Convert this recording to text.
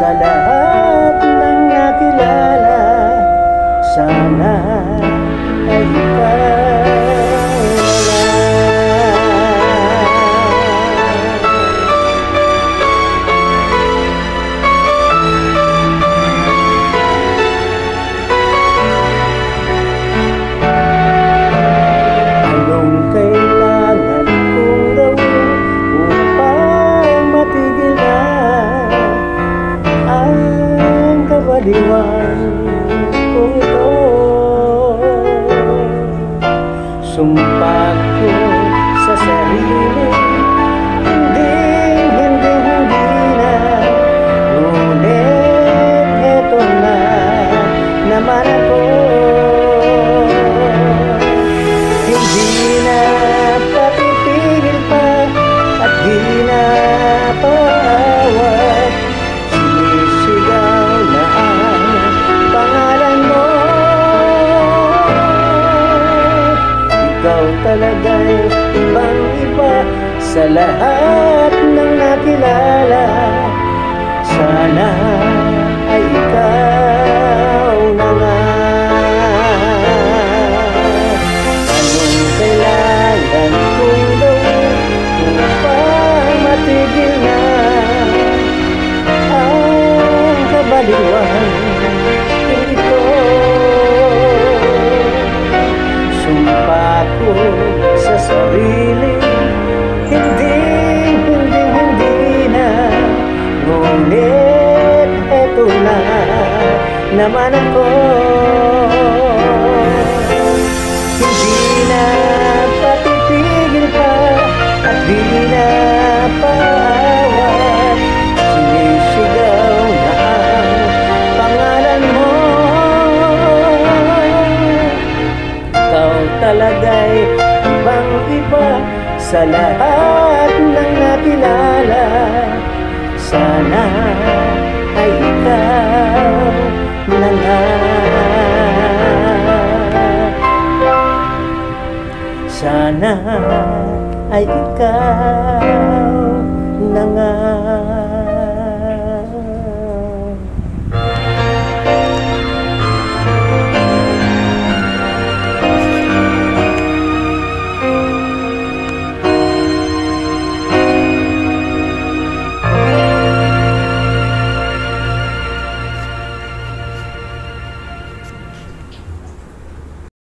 Sa lahat ng nakilala, sana ay ikaw na. Anong kailangan kong gawin upang matigil na ang kabaliwan kong ito? Sumpa ko sa sarili, hindi na. Ngunit eto na naman ako. Hindi na papipigil pa at di na paawat. Sinisigaw na ang pangalan mo. Ikaw talaga'y ibang-iba sa lahat ng nakilala. Sana ay ikaw na nga. Anong kailangan kong gawin upang matigil na ang kabaliwan ito? Sumpa ko sa sarili, hindi na. Ngunit eto na naman ako. Hindi na papipigil pa at di na paawat. Sinisigaw na ang pangalan mo. Ikaw talaga'y ibang-iba sa lahat ng nakilala. Sana ay ikaw na nga. Sana ay ikaw na nga.